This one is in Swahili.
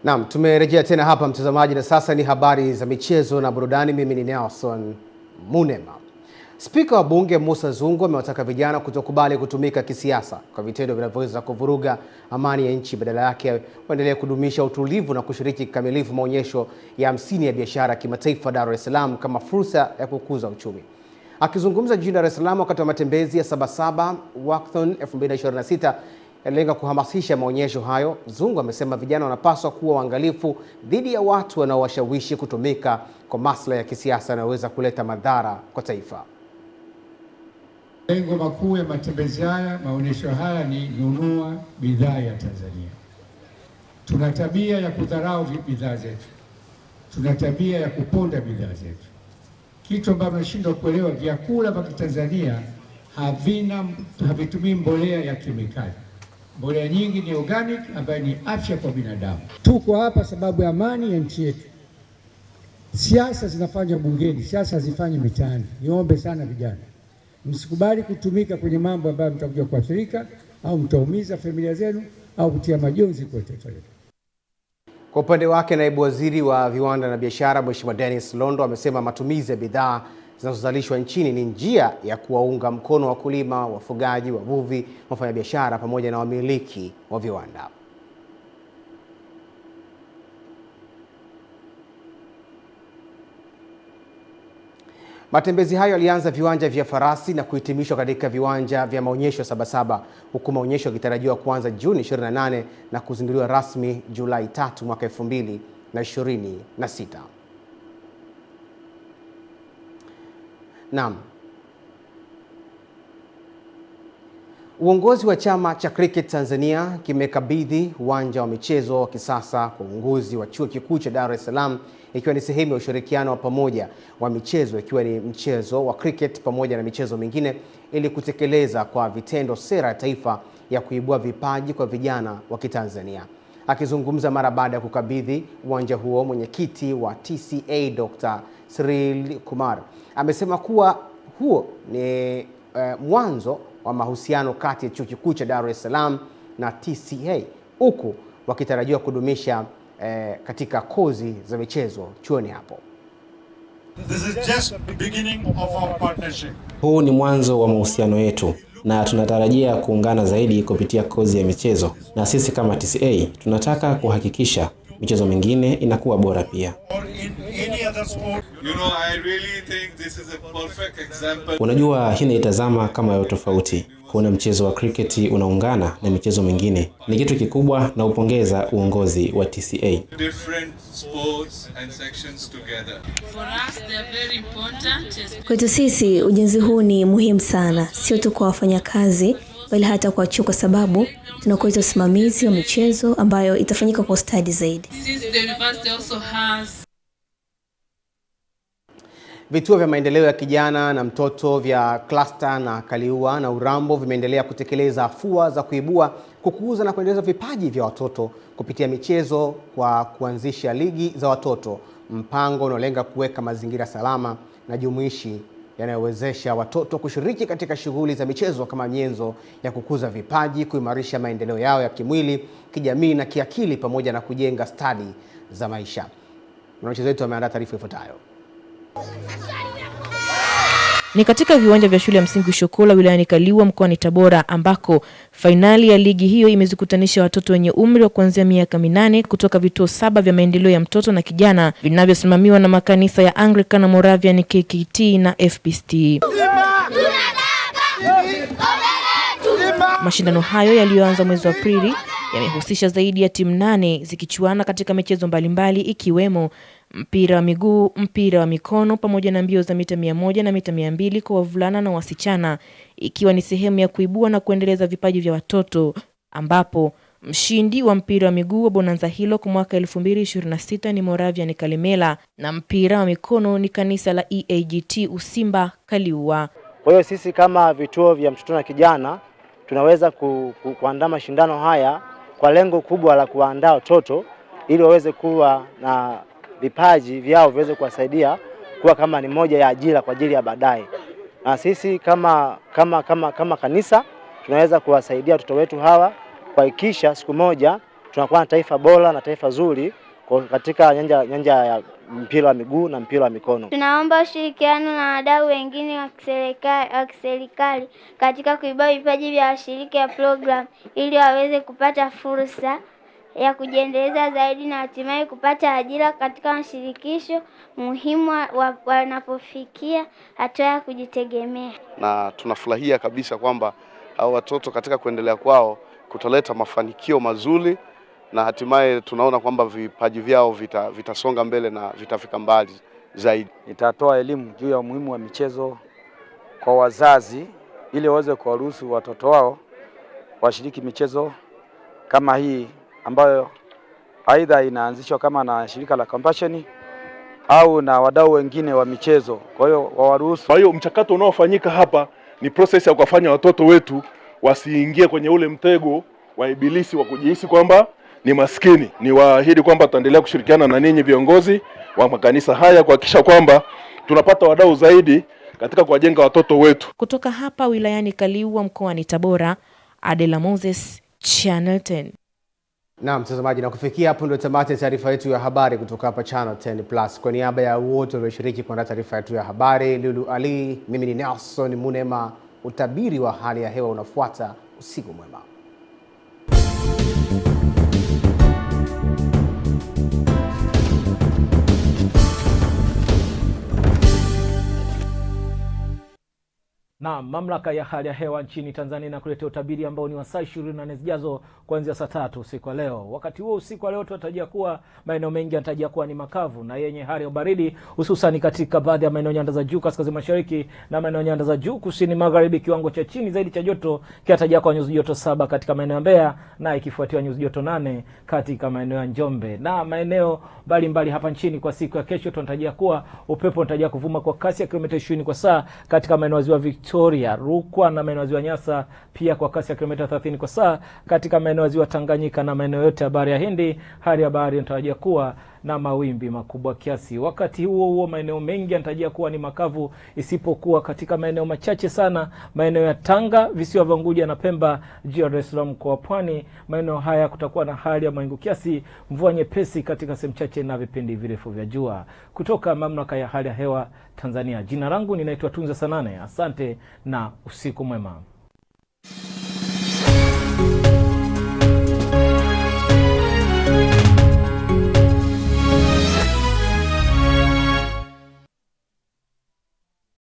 Naam, tumerejea tena hapa mtazamaji, na sasa ni habari za michezo na burudani. Mimi ni Nelson Munema. Spika wa Bunge Musa Zungu amewataka vijana kutokubali kutumika kisiasa kwa vitendo vinavyoweza kuvuruga amani ya nchi, badala yake waendelee kudumisha utulivu na kushiriki kikamilifu maonyesho ya 50 ya biashara kimataifa Dar es Salaam kama fursa ya kukuza uchumi. Akizungumza jijini Dar es Salaam wakati wa matembezi ya Sabasaba Walkathon 2026 yalilenga kuhamasisha maonyesho hayo, Zungu amesema vijana wanapaswa kuwa waangalifu dhidi ya watu wanaowashawishi kutumika kwa maslahi ya kisiasa yanayoweza kuleta madhara kwa taifa. Lengo makuu ya matembezi haya, maonyesho haya ni nunua bidhaa ya Tanzania. Tuna tabia ya kudharau bidhaa zetu. Tuna tabia ya kuponda bidhaa zetu. Kitu ambacho tunashindwa kuelewa, vyakula vya Tanzania havitumii mbolea ya kemikali. Mbolea nyingi ni organic ambayo ni afya kwa binadamu. Tuko hapa sababu ya amani ya nchi yetu. Siasa zinafanywa bungeni, siasa hazifanywi mitaani. Niombe sana vijana, msikubali kutumika kwenye mambo ambayo mtakuja kuathirika au mtaumiza familia zenu au kutia majonzi kwa taifa letu. Kwa upande wake, naibu waziri wa viwanda na biashara Mheshimiwa Dennis Londo amesema matumizi ya bidhaa zinazozalishwa nchini ni njia ya kuwaunga mkono wakulima, wafugaji, wavuvi, wafanyabiashara pamoja na wamiliki wa viwanda. Matembezi hayo yalianza viwanja vya Farasi na kuhitimishwa katika viwanja vya maonyesho Sabasaba, huku maonyesho yakitarajiwa kuanza Juni 28 na kuzinduliwa rasmi Julai 3 mwaka 2026. Naam. Uongozi wa chama cha Cricket Tanzania kimekabidhi uwanja wa michezo wa kisasa kwa uongozi wa Chuo Kikuu cha Dar es Salaam, ikiwa ni sehemu ya ushirikiano wa pamoja wa michezo, ikiwa ni mchezo wa cricket pamoja na michezo mingine, ili kutekeleza kwa vitendo sera ya taifa ya kuibua vipaji kwa vijana wa Kitanzania. Akizungumza mara baada ya kukabidhi uwanja huo, mwenyekiti wa TCA Dr. Cyril Kumar amesema kuwa huo ni mwanzo wa mahusiano kati ya Chuo Kikuu cha Dar es Salaam na TCA, huku wakitarajiwa kudumisha katika kozi za michezo chuoni hapo. This is just the beginning of our partnership. Huu ni mwanzo wa mahusiano yetu na tunatarajia kuungana zaidi kupitia kozi ya michezo, na sisi kama TCA tunataka kuhakikisha michezo mingine inakuwa bora pia. Unajua, hii naitazama kama ya tofauti. Kuna mchezo wa cricket unaungana na michezo mingine. Ni kitu kikubwa na upongeza uongozi wa TCA. Kwetu sisi ujenzi huu ni muhimu sana, sio tu kwa wafanyakazi bali hata kwa chuo, kwa sababu tunakuwa usimamizi wa michezo ambayo itafanyika kwa ustadi zaidi. Vituo vya maendeleo ya kijana na mtoto vya Cluster na Kaliua na Urambo vimeendelea kutekeleza afua za kuibua, kukuza na kuendeleza vipaji vya watoto kupitia michezo kwa kuanzisha ligi za watoto, mpango unaolenga kuweka mazingira salama na jumuishi yanayowezesha watoto kushiriki katika shughuli za michezo kama nyenzo ya kukuza vipaji, kuimarisha maendeleo yao ya kimwili, kijamii na kiakili, pamoja na kujenga stadi za maisha. Mwanamichezo wetu ameandaa taarifa ifuatayo. Ni katika viwanja vya shule ya msingi Shokola wilayani Kaliua mkoani Tabora, ambako fainali ya ligi hiyo imezikutanisha watoto wenye umri wa kuanzia miaka 8 kutoka vituo 7 vya maendeleo ya mtoto na kijana vinavyosimamiwa na makanisa ya Anglican na Moravian, KKT na FPCT. Mashindano hayo yaliyoanza mwezi wa Aprili yamehusisha zaidi ya timu 8 zikichuana katika michezo mbalimbali, ikiwemo mpira wa miguu, mpira wa mikono pamoja na mbio za mita 100 na mita 200 kwa wavulana na wasichana, ikiwa ni sehemu ya kuibua na kuendeleza vipaji vya watoto, ambapo mshindi wa mpira wa miguu wa bonanza hilo kwa mwaka 2026 ni Moravian Kalemela na mpira wa mikono ni kanisa la EAGT Usimba Kaliua. Kwa hiyo sisi kama vituo vya mtoto na kijana tunaweza kuandaa mashindano haya kwa lengo kubwa la kuandaa watoto ili waweze kuwa na vipaji vyao viweze kuwasaidia kuwa kama ni moja ya ajira kwa ajili ya baadaye. Na sisi kama kanisa tunaweza kuwasaidia watoto wetu hawa kuhakikisha siku moja tunakuwa na taifa bora na taifa zuri katika nyanja ya mpira wa miguu na mpira wa mikono. Tunaomba ushirikiano na wadau wengine wa kiserikali katika kuibua vipaji vya washiriki wa program ili waweze kupata fursa ya kujiendeleza zaidi na hatimaye kupata ajira katika mashirikisho muhimu wanapofikia hatua ya kujitegemea. Na tunafurahia kabisa kwamba hao watoto katika kuendelea kwao kutaleta mafanikio mazuri na hatimaye tunaona kwamba vipaji vyao vitasonga mbele na vitafika mbali zaidi. Nitatoa elimu juu ya umuhimu wa michezo kwa wazazi ili waweze kuwaruhusu watoto wao washiriki michezo kama hii ambayo aidha inaanzishwa kama na shirika la Compassion au na wadau wengine wa michezo. Kwa hiyo wawaruhusu. Kwa hiyo mchakato unaofanyika hapa ni process ya kufanya watoto wetu wasiingie kwenye ule mtego wa ibilisi wa kujihisi kwamba ni maskini. Ni waahidi kwamba tutaendelea kushirikiana na ninyi viongozi wa makanisa haya kuhakikisha kwamba tunapata wadau zaidi katika kuwajenga watoto wetu. Kutoka hapa wilayani Kaliua mkoani Tabora, Adela Moses, Channel 10. Na mtazamaji, na kufikia hapo ndio tamati taarifa yetu ya habari kutoka hapa Channel 10 Plus. Kwa niaba ya wote walioshiriki kuandaa taarifa yetu ya habari, Lulu Ali, mimi ni Nelson Munema. Utabiri wa hali ya hewa unafuata. Usiku mwema. Na mamlaka ya hali ya hewa nchini Tanzania inakuletea utabiri ambao ni wa saa 24 zijazo kuanzia saa 3 usiku wa leo. Wakati huo usiku wa leo tunatarajia kuwa maeneo mengi yanatarajia kuwa ni makavu na yenye hali ya baridi, hususan katika baadhi ya maeneo nyanda za juu kaskazini mashariki na maeneo nyanda za juu kusini magharibi. Kiwango cha chini zaidi cha joto kinatarajia kwa nyuzi joto 7 katika maeneo ya Mbeya na ikifuatiwa nyuzi joto 8 katika maeneo ya Njombe. Na maeneo mbalimbali hapa nchini kwa siku ya kesho tunatarajia kuwa upepo unatarajia kuvuma kwa kasi ya kilomita 20 kwa saa katika maeneo ya Ziwa Victoria, Rukwa na maeneo ya Ziwa Nyasa, pia kwa kasi ya kilomita 30 kwa saa katika maeneo ya Ziwa Tanganyika na maeneo yote ya Bahari ya Hindi. Hali ya bahari inatarajia kuwa na mawimbi makubwa kiasi. Wakati huo huo maeneo mengi yanatarajia kuwa ni makavu isipokuwa katika maeneo machache sana maeneo ya Tanga, visiwa vya Unguja na Pemba, Dar es Salaam kwa Pwani. Maeneo haya kutakuwa na hali ya mawingu kiasi, mvua nyepesi katika sehemu chache na vipindi virefu vya jua. Kutoka mamlaka ya hali ya hewa Tanzania, jina langu ninaitwa Tunza Sanane. Asante na usiku mwema.